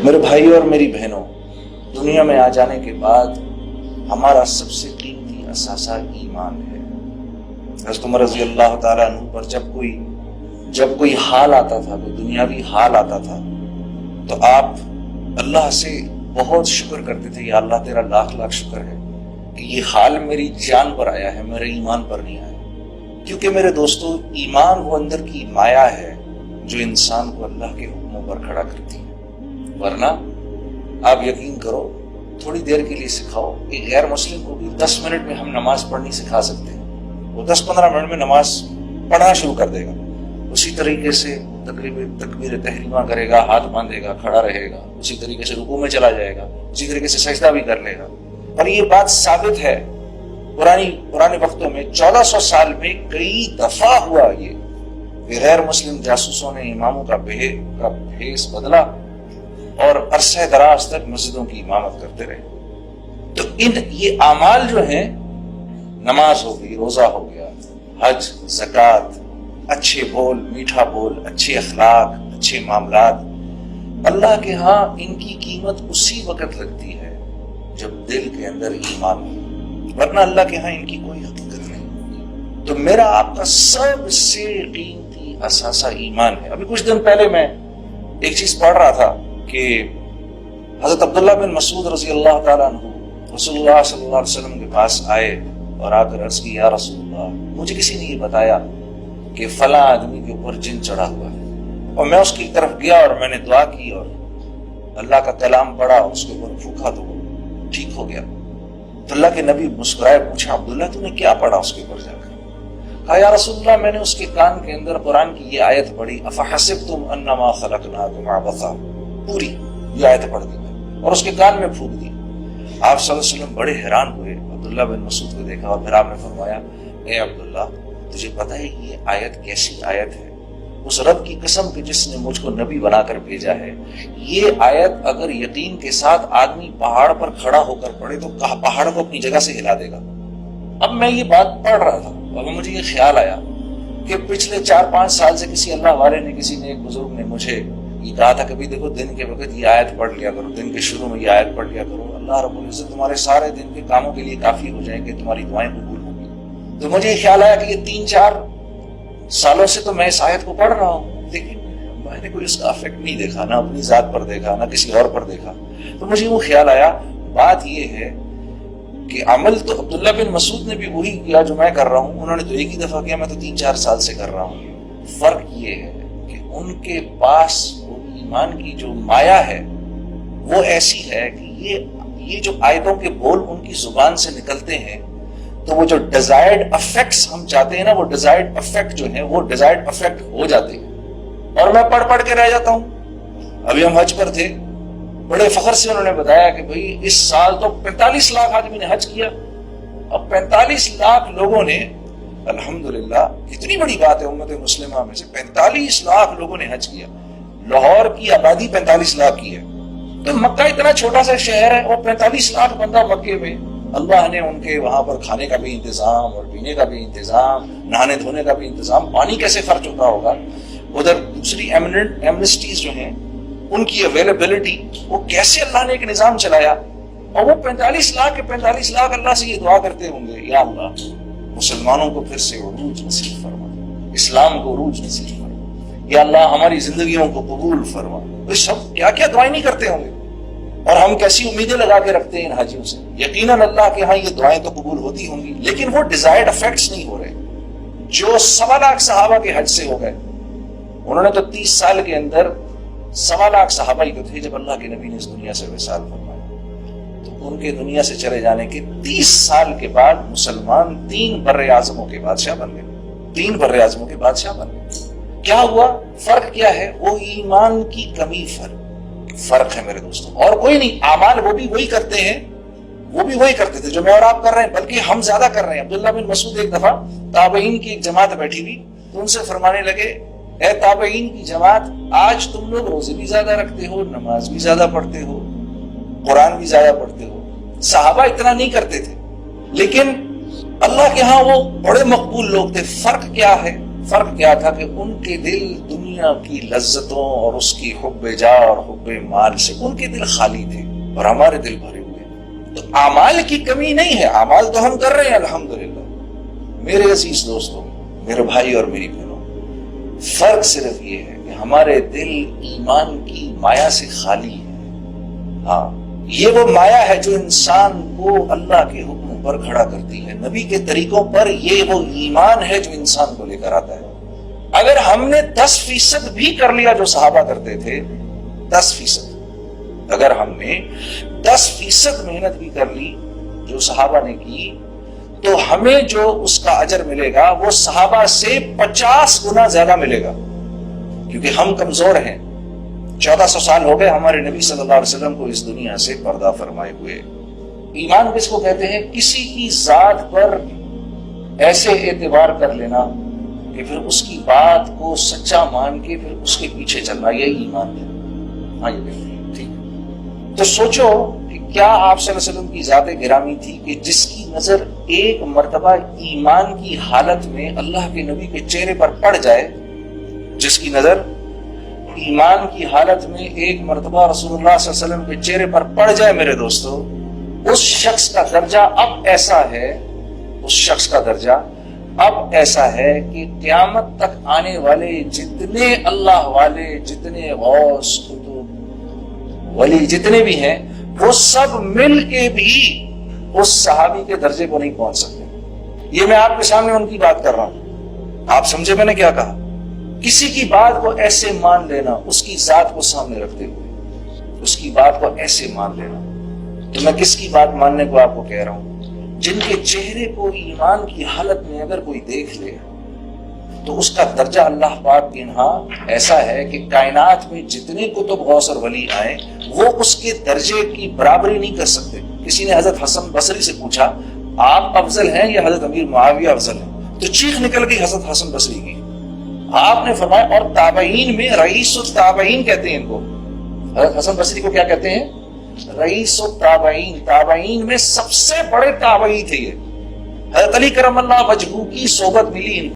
میرے بھائی اور میری بہنوں، دنیا میں آ جانے کے بعد ہمارا سب سے قیمتی اثاثہ ایمان ہے۔ حضرت عمر رضی اللہ تعالیٰ عنہ پر جب کوئی حال آتا تھا، کوئی دنیاوی حال آتا تھا، تو آپ اللہ سے بہت شکر کرتے تھے، یا اللہ تیرا لاکھ لاکھ شکر ہے کہ یہ حال میری جان پر آیا ہے، میرے ایمان پر نہیں آیا۔ کیونکہ میرے دوستو، ایمان وہ اندر کی مایا ہے جو انسان کو اللہ کے حکموں پر کھڑا کرتی ہے۔ ورنہ آپ یقین کرو، تھوڑی دیر کے لیے سکھاؤ، ایک غیر مسلم کو بھی 10 منٹ میں ہم نماز پڑھنی سکھا سکتے ہیں، وہ 10-15 منٹ میں نماز پڑھنا شروع کر دے گا۔ اسی طریقے سے تکبیر تحریمہ کرے گا، ہاتھ باندھے گا، کھڑا رہے گا، اسی طریقے سے رکوع میں چلا جائے گا، اسی طریقے سے سجدہ بھی کر لے گا۔ اور یہ بات ثابت ہے، پرانے وقتوں میں 1400 سال میں کئی دفعہ ہوا یہ غیر مسلم جاسوسوں نے اماموں کا بھیس بدلا اور عرصہ دراز تک مسجدوں کی امامت کرتے رہے۔ تو یہ اعمال جو ہیں، نماز ہو گئی، روزہ ہو گیا، حج، زکوٰۃ، اچھے بول، میٹھا بول، اچھے اخلاق، اچھے معاملات، اللہ کے ہاں ان کی قیمت اسی وقت لگتی ہے جب دل کے اندر ایمان ہو، ورنہ اللہ کے ہاں ان کی کوئی حقیقت نہیں۔ تو میرا آپ کا سب سے قیمتی اثاثہ ایمان ہے۔ ابھی کچھ دن پہلے میں ایک چیز پڑھ رہا تھا کہ حضرت عبداللہ بن مسعود رضی اللہ تعالیٰ عنہ رسول اللہ صلی اللہ علیہ وسلم کے پاس آئے اور آ کر عرض کی، یا رسول اللہ، مجھے کسی نے یہ بتایا کہ فلاں آدمی کے اوپر جن چڑھا ہوا ہے، اور میں اس کی طرف گیا اور میں نے دعا کی اور اللہ کا کلام پڑھا اور اس کے اوپر پھونکا تو وہ ٹھیک ہو گیا۔ تو اللہ کے نبی مسکرائے، پوچھا، عبداللہ تو نے کیا پڑھا اس کے اوپر جا کر؟ کہا، یا رسول اللہ، میں نے اس کے کان کے اندر قرآن کی یہ آیت پڑھی، افحسبتم انما خلقناکم عبثا، پوری یہ آیت پڑھ دی میں اور اس کے کان میں پھونک دی۔ آپ صلی اللہ علیہ وسلم بڑے حیران ہوئے، عبداللہ بن مسعود کو دیکھا اور پھر آپ نے فرمایا، اے عبداللہ، تجھے پتہ ہے یہ آیت کیسی آیت ہے؟ اس رب کی قسم کہ جس نے مجھ کو نبی بنا کر بھیجا ہے، یہ آیت اگر یقین کے ساتھ آدمی پہاڑ پر کھڑا ہو کر پڑھے تو پہاڑ کو اپنی جگہ سے ہلا دے گا۔ اب میں یہ بات پڑھ رہا تھا اور مجھے یہ خیال آیا کہ پچھلے 4-5 سال سے کسی اللہ والے نے، کسی نے، ایک بزرگ نے مجھے یہ کہا تھا کہ بھی دیکھو، دن کے وقت یہ آیت پڑھ لیا کرو، دن کے شروع میں یہ آیت پڑھ لیا کرو، اللہ رب العزت تمہارے سارے دن کے کاموں کے لیے کافی ہو جائیں گے، تمہاری دعائیں قبول ہوں گی۔ تو مجھے یہ خیال آیا کہ یہ 3-4 سالوں سے تو میں اس آیت کو پڑھ رہا ہوں، لیکن میں نے کوئی اس کا افیکٹ نہیں دیکھا، نہ اپنی ذات پر دیکھا، نہ کسی اور پر دیکھا۔ تو مجھے وہ خیال آیا، بات یہ ہے کہ عمل تو عبداللہ بن مسعود نے بھی وہی کیا جو میں کر رہا ہوں، انہوں نے تو ایک ہی دفعہ کیا، میں تو 3-4 سال سے کر رہا ہوں۔ فرق یہ ہے کہ ان کے پاس ایمان کی جو مایا ہے وہ ایسی ہے کہ یہ جو آیتوں کے بول ان کی زبان سے نکلتے ہیں تو وہ جو ڈیزائرڈ افیکٹس ہم چاہتے ہیں نا، وہ ڈیزائرڈ افیکٹ جو ہیں وہ ڈیزائرڈ افیکٹ ہو جاتے ہیں، اور میں پڑھ کے رہ جاتا ہوں۔ ابھی ہم حج پر تھے، بڑے فخر سے انہوں نے بتایا کہ بھئی اس سال تو 45 لاکھ آدمی نے حج کیا۔ اب 45 لاکھ لوگوں نے، الحمدللہ اتنی بڑی بات ہے امت مسلمہ میں سے 45 لاکھ لوگوں نے حج کیا۔ لاہور کی آبادی 45 لاکھ کی ہے، تو مکہ اتنا چھوٹا سا شہر ہے اور 45 لاکھ بندہ مکے میں، اللہ نے ان کے وہاں پر کھانے کا بھی انتظام اور پینے کا بھی انتظام، نہانے دھونے کا بھی انتظام، پانی کیسے خرچ ہوتا ہوگا، ادھر دوسری ایمنسٹیز جو ہیں ان کی اویلیبلٹی، وہ کیسے اللہ نے ایک نظام چلایا، اور وہ 45 لاکھ کے 45 لاکھ اللہ سے یہ دعا کرتے ہوں گے، یا اللہ مسلمانوں کو پھر سے عروج نصیب فرما، اسلام کو عروج نصیب فرما، یا اللہ ہماری زندگیوں کو قبول فرما۔ یہ سب کیا کیا دعائیں نہیں کرتے ہوں گے، اور ہم کیسی امیدیں لگا کے رکھتے ہیں ان حاجیوں سے۔ یقیناً اللہ کے ہاں یہ دعائیں تو قبول ہوتی ہوں گی، لیکن وہ ڈیزائرڈ افیکٹس نہیں ہو رہے جو 1.25 لاکھ صحابہ کے حج سے ہو گئے۔ انہوں نے تو 30 سال کے اندر 1.25 لاکھ صحابہ ہی تو تھے جب اللہ کے نبی نے اس دنیا سے وصال فرمایا، تو ان کے دنیا سے چلے جانے کے 30 سال کے بعد مسلمان 3 بر اعظموں کے بادشاہ بن گئے، 3 بر اعظموں کے بادشاہ بن گئے۔ کیا ہوا؟ فرق کیا ہے؟ وہ ایمان کی کمی فرق ہے میرے دوستوں، اور کوئی نہیں۔ اعمال وہ بھی وہی کرتے ہیں، وہ بھی وہی کرتے تھے جو میں اور آپ کر رہے ہیں، بلکہ ہم زیادہ کر رہے ہیں۔ عبداللہ بن مسعود ایک دفعہ تابعین کی ایک جماعت بیٹھی ہوئی تو ان سے فرمانے لگے، اے تابعین کی جماعت، آج تم لوگ روزے بھی زیادہ رکھتے ہو، نماز بھی زیادہ پڑھتے ہو، قرآن بھی زیادہ پڑھتے ہو۔ صحابہ اتنا نہیں کرتے تھے، لیکن اللہ کے ہاں وہ بڑے مقبول لوگ تھے۔ فرق کیا ہے؟ فرق کیا تھا کہ ان کے دل دنیا دنیا کی لذتوں اور اس کی حب جاہ اور حب مال سے ان کے دل خالی تھے اور ہمارے دل بھرے ہوئے. تو اعمال کی کمی نہیں ہے، اعمال تو ہم کر رہے ہیں الحمدللہ. میرے عزیز دوستوں، میرے بھائی اور میری بہنوں، فرق صرف یہ ہے کہ ہمارے دل ایمان کی مایا سے خالی ہے. ہاں، یہ وہ مایا ہے جو انسان کو اللہ کے حکم پر کھڑا کرتی ہے، نبی کے طریقوں پر. یہ وہ ایمان ہے جو انسان کو لے کر آتا ہے. اگر ہم نے 10% بھی کر لیا جو صحابہ کرتے تھے، 10%، اگر ہم نے 10% محنت بھی کر لی جو صحابہ نے کی، تو ہمیں جو اس کا اجر ملے گا وہ صحابہ سے 50 گنا زیادہ ملے گا. کیونکہ ہم کمزور ہیں. 1400 سال ہو گئے ہمارے نبی صلی اللہ علیہ وسلم کو اس دنیا سے پردہ فرمائے ہوئے. ایمان کس کو کہتے ہیں؟ کسی کی ذات پر ایسے اعتبار کر لینا کہ پھر اس کی بات کو سچا مان کے پھر اس کے پیچھے چلنا، یہی ایمان ہے. ہاں یہ بالکل ٹھیک. تو سوچو کہ کیا آپ صلی اللہ علیہ وسلم کی ذات گرامی تھی کہ جس کی نظر ایک مرتبہ ایمان کی حالت میں اللہ کے نبی کے چہرے پر پڑ جائے، جس کی نظر ایمان کی حالت میں ایک مرتبہ رسول اللہ صلی اللہ علیہ وسلم کے چہرے پر پڑ جائے میرے دوستو، اس شخص کا درجہ اب ایسا ہے، اس شخص کا درجہ اب ایسا ہے کہ قیامت تک آنے والے جتنے اللہ والے، جتنے غوث، قطب، ولی جتنے بھی ہیں، وہ سب مل کے بھی اس صحابی کے درجے کو نہیں پہنچ سکتے. یہ میں آپ کے سامنے ان کی بات کر رہا ہوں. آپ سمجھے میں نے کیا کہا؟ کسی کی بات کو ایسے مان لینا، اس کی ذات کو سامنے رکھتے ہوئے اس کی بات کو ایسے مان لینا. تو میں کس کی بات ماننے کو آپ کو کہہ رہا ہوں؟ جن کے چہرے کو ایمان کی حالت میں اگر کوئی دیکھ لے تو اس کا درجہ اللہ پاک کے یہاں ایسا ہے کہ کائنات میں جتنے کتب غوث اور ولی آئے وہ اس کے درجے کی برابری نہیں کر سکتے. کسی نے حضرت حسن بصری سے پوچھا آپ افضل ہیں یا حضرت امیر معاویہ افضل ہیں؟ تو چیخ نکل گئی حضرت حسن بصری کی. آپ نے فرمایا اور تابعین میں رئیس التابعین کہتے ہیں ان کو. حضرت حسن بصری کو کیا کہتے ہیں؟ رئیس التابعین. تابعین میں سب سے بڑے تابعی تھے یہ. حضرت علی کرم اللہ وجہہ کی صحبت ملی ان کو.